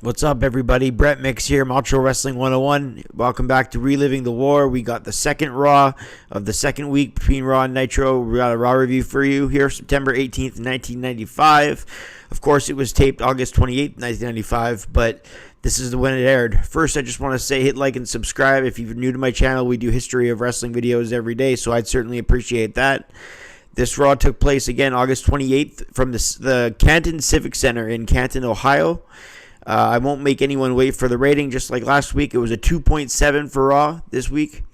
What's up, everybody? Brett Mix here, Macho Wrestling 101. Welcome back to Reliving the War. We got the second Raw of the second week between Raw and Nitro. We got a Raw review for you here, September 18th, 1995. Of course, it was taped August 28th, 1995, but this is when it aired. First, I just want to say hit like and subscribe. If you're new to my channel, we do history of wrestling videos every day, so I'd certainly appreciate that. This Raw took place again August 28th from the Canton Civic Center in Canton, Ohio. I won't make anyone wait for the rating. Just like last week, it was a 2.7 for Raw this week.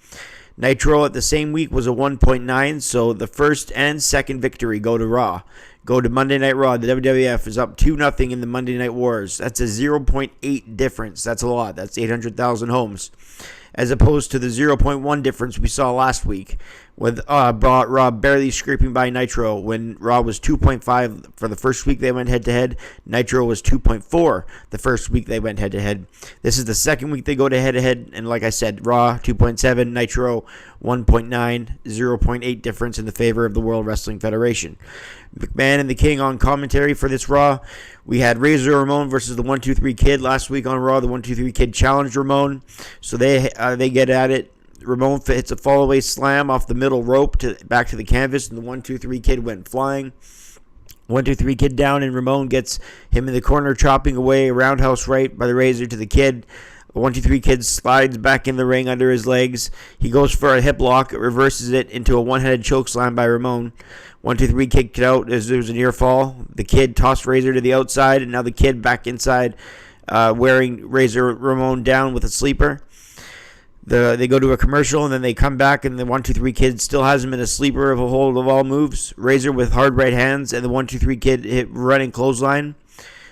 Nitro at the same week was a 1.9, so the first and second victory go to Raw. Go to Monday Night Raw. The WWF is up 2-0 in the Monday Night Wars. That's a 0.8 difference. That's a lot. That's 800,000 homes. As opposed to the 0.1 difference we saw last week, with Raw barely scraping by Nitro when Raw was 2.5 for the first week they went head-to-head. Nitro was 2.4 the first week they went head-to-head. This is the second week they go to head-to-head, and like I said, Raw 2.7, Nitro 1.9, 0.8 difference in the favor of the World Wrestling Federation. McMahon and the King on commentary for this Raw. We had Razor Ramon versus the 1-2-3 Kid last week on Raw. The 1-2-3 Kid challenged Ramon, so they get at it. Ramon hits a fallaway slam off the middle rope back to the canvas, and the 1-2-3 Kid went flying. 1-2-3 Kid down, and Ramon gets him in the corner, chopping away a roundhouse right by the Razor to the Kid. The 1-2-3 Kid slides back in the ring under his legs. He goes for a hip lock, reverses it into a one-headed choke slam by Ramon. 1-2-3 kicked it out as there was a near fall. The Kid tossed Razor to the outside, and now the Kid back inside, wearing Razor Ramon down with a sleeper. They go to a commercial, and then they come back, and the 1-2-3 Kid still has him in a sleeper of a hold of all moves. Razor with hard right hands, and the 1-2-3 Kid hit running clothesline.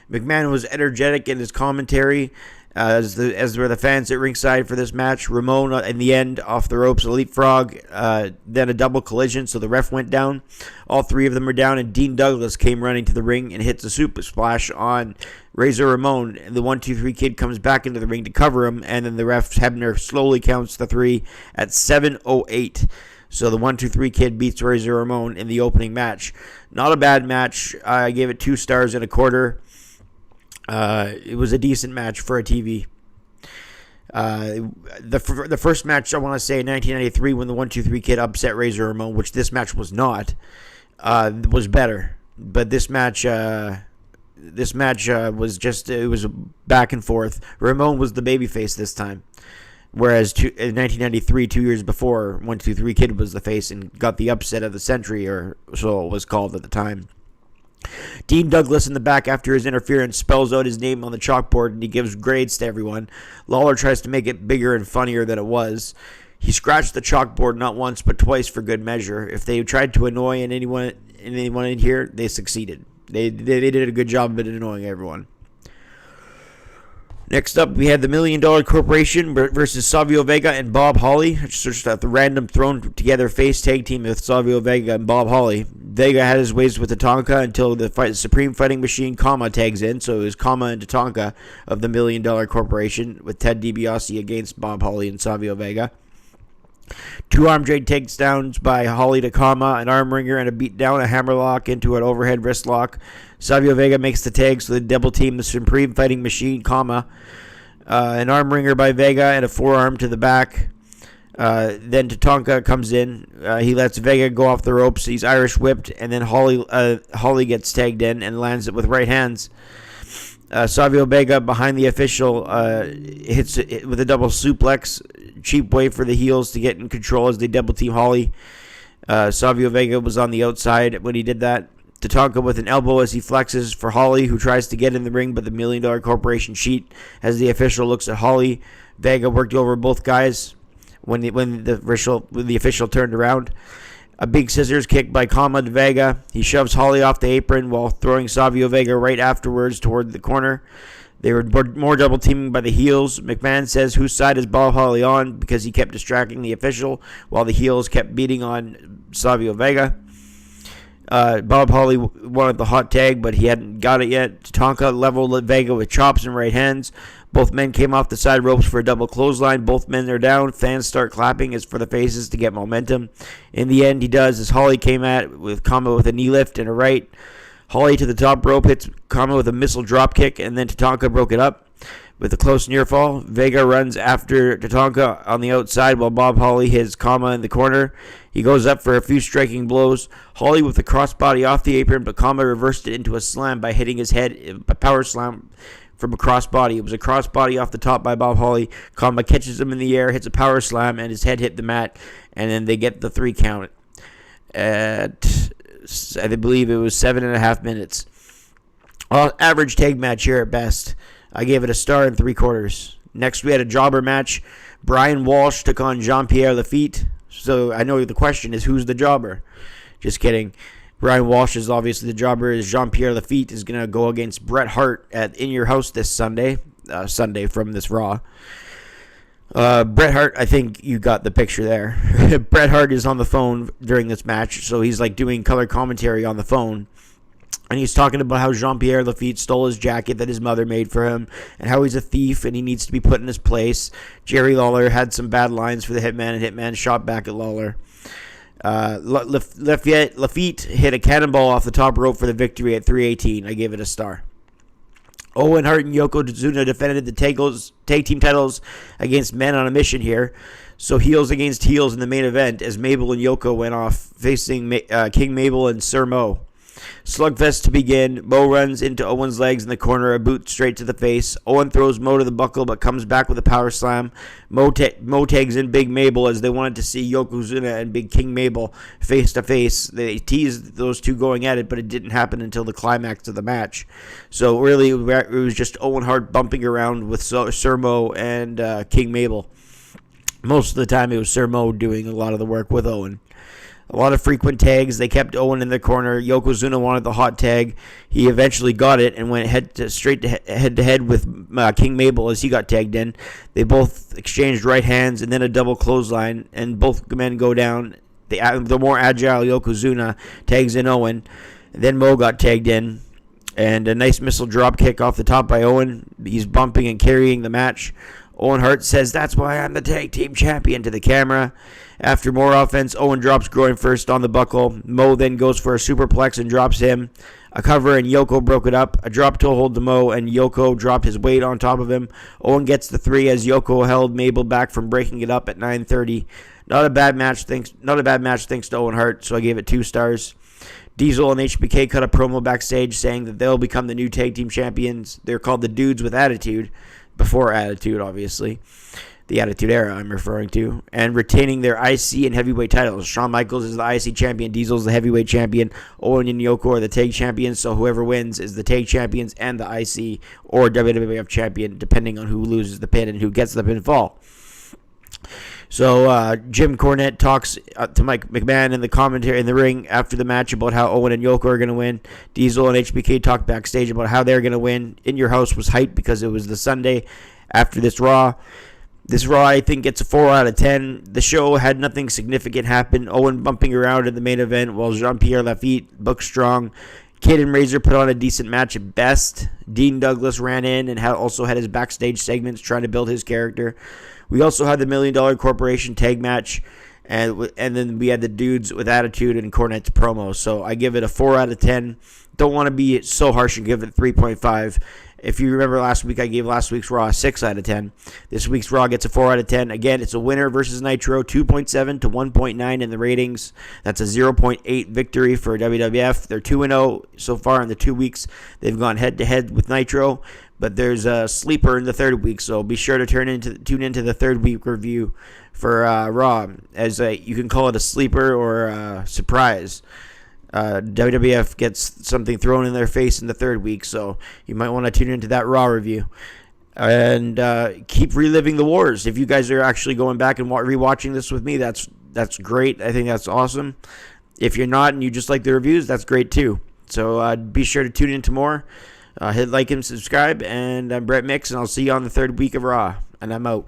McMahon was energetic in his commentary, as were the fans at ringside for this match. Ramon, in the end, off the ropes, a leapfrog, then a double collision, so the ref went down. All three of them are down, and Dean Douglas came running to the ring and hits a super splash on Razor Ramon. And the 1-2-3 Kid comes back into the ring to cover him, and then the ref, Hebner, slowly counts the three at 7:08. So the 1-2-3 Kid beats Razor Ramon in the opening match. Not a bad match. I gave it 2 stars and a quarter. It was a decent match for a TV. The first match, I want to say, in 1993, when the 1-2-3 Kid upset Razor Ramon, which this match was not, was better. But this match was just, it was back and forth. Ramon was the babyface this time, whereas in 1993, 2 years before, 1-2-3 Kid was the face and got the upset of the century, or so it was called at the time. Dean Douglas in the back, after his interference, spells out his name on the chalkboard, and he gives grades to everyone. Lawler tries to make it bigger and funnier than it was. He scratched the chalkboard not once but twice for good measure. If they tried to annoy anyone in here, they succeeded. They did a good job of annoying everyone. Next up, we had the $1 Million Corporation versus Savio Vega and Bob Holly. Just the random thrown-together face tag team with Savio Vega and Bob Holly. Vega had his ways with Tatanka until the Supreme Fighting Machine, Kama, tags in. So it was Kama and Tatanka of the $1 Million Corporation, with Ted DiBiase against Bob Holly and Savio Vega. 2 arm drag takedowns by Holly to Kama, an arm wringer and a beatdown, a hammerlock into an overhead wrist lock. Savio Vega makes the tag, so they double team the Supreme Fighting Machine, Kama. An arm wringer by Vega and a forearm to the back. Then Tatanka comes in. He lets Vega go off the ropes. He's Irish whipped, and then Holly gets tagged in and lands it with right hands. Savio Vega behind the official hits it with a double suplex. Cheap way for the heels to get in control as they double team Holly. Savio Vega was on the outside when he did that. Tatanka with an elbow as he flexes for Holly, who tries to get in the ring, but the $1 Million Corporation cheat as the official looks at Holly. Vega worked over both guys when the official turned around. A big scissors kick by Kama to Vega. He shoves Holly off the apron while throwing Savio Vega right afterwards toward the corner. They were more double teaming by the heels. McMahon says whose side is Bob Holly on, because he kept distracting the official while the heels kept beating on Savio Vega. Bob Holly wanted the hot tag, but he hadn't got it yet. Tatanka leveled Vega with chops and right hands. Both men came off the side ropes for a double clothesline. Both men are down. Fans start clapping as for the faces to get momentum. In the end, he does, as Holly came at with Kama with a knee lift and a right. Holly to the top rope, hits Kama with a missile drop kick, and then Tatanka broke it up. with a close near fall. Vega runs after Tatanka on the outside while Bob Holly hits Kama in the corner. He goes up for a few striking blows. Holly with the crossbody off the apron, but Kama reversed it into a slam by hitting his head, a power slam from a crossbody. It was a crossbody off the top by Bob Holly. Kama catches him in the air, hits a power slam, and his head hit the mat, and then they get the 3 count at, I believe it was 7.5 minutes. Average tag match here at best. I gave it a star and 3/4. Next, we had a jobber match. Brian Walsh took on Jean-Pierre Lafitte. So I know the question is, who's the jobber? Just kidding. Brian Walsh is obviously the jobber. Jean-Pierre Lafitte is going to go against Bret Hart at In Your House this Sunday from this Raw. Bret Hart, I think you got the picture there. Bret Hart is on the phone during this match, so he's like doing color commentary on the phone. And he's talking about how Jean-Pierre Lafitte stole his jacket that his mother made for him, and how he's a thief and he needs to be put in his place. Jerry Lawler had some bad lines for the Hitman, and Hitman shot back at Lawler. Lafitte hit a cannonball off the top rope for the victory at 3:18. I gave it a star. Owen Hart and Yokozuna defended the tag team titles against Men on a Mission here. So heels against heels in the main event as Mabel and Yoko went off facing King Mabel and Sir Mo. Slugfest to begin. Mo runs into Owen's legs in the corner, a boot straight to the face. Owen throws Mo to the buckle but comes back with a power slam. Mo tags in Big Mabel as they wanted to see Yokozuna and Big King Mabel face to face. They teased those two going at it, but it didn't happen until the climax of the match. So really, it was just Owen Hart bumping around with Sir Mo and King Mabel. Most of the time, it was Sir Mo doing a lot of the work with Owen. A lot of frequent tags. They kept Owen in the corner. Yokozuna wanted the hot tag. He eventually got it and went straight to head with King Mabel as he got tagged in. They both exchanged right hands and then a double clothesline, and both men go down. The more agile Yokozuna tags in Owen. Then Mo got tagged in, and a nice missile drop kick off the top by Owen. He's bumping and carrying the match. Owen Hart says, "That's why I'm the tag team champion," to the camera. After more offense, Owen drops groin first on the buckle. Mo then goes for a superplex and drops him. A cover and Yoko broke it up. A drop toe hold to Mo, and Yoko dropped his weight on top of him. Owen gets the 3 as Yoko held Mabel back from breaking it up at 9:30. Not a bad match thanks to Owen Hart, so I gave it 2 stars. Diesel and HBK cut a promo backstage saying that they'll become the new tag team champions. They're called the Dudes with Attitude. Before Attitude, obviously. The Attitude Era I'm referring to. And retaining their IC and heavyweight titles. Shawn Michaels is the IC champion. Diesel's the heavyweight champion. Owen and Yoko are the tag champions. So whoever wins is the tag champions and the IC or WWF champion, depending on who loses the pin and who gets the pinfall. So Jim Cornette talks to Mike McMahon in the commentary in the ring after the match about how Owen and Yoko are going to win. Diesel and HBK talked backstage about how they're going to win. In Your House was hyped because it was the Sunday after this Raw. This Raw, I think, gets a 4 out of 10. The show had nothing significant happen. Owen bumping around in the main event while Jean-Pierre Lafitte booked strong. Kid and Razor put on a decent match at best. Dean Douglas ran in and also had his backstage segments trying to build his character. We also had the $1 Million Corporation tag match, and then we had the Dudes with Attitude and Cornette's promo. So I give it a 4 out of 10. Don't want to be so harsh and give it 3.5. If you remember last week, I gave last week's Raw a 6 out of 10. This week's Raw gets a 4 out of 10. Again, it's a winner versus Nitro, 2.7 to 1.9 in the ratings. That's a 0.8 victory for WWF. They're 2-0 so far in the 2 weeks. They've gone head-to-head with Nitro, but there's a sleeper in the 3rd week, so be sure to tune into the 3rd week review for Raw, as you can call it a sleeper or a surprise. WWF gets something thrown in their face in the 3rd week, so you might want to tune into that Raw review. And keep reliving the wars. If you guys are actually going back and rewatching this with me, that's great. I think that's awesome. If you're not and you just like the reviews, that's great too. So be sure to tune in to more. Hit like and subscribe. And I'm Brett Mix, and I'll see you on the 3rd week of Raw. And I'm out.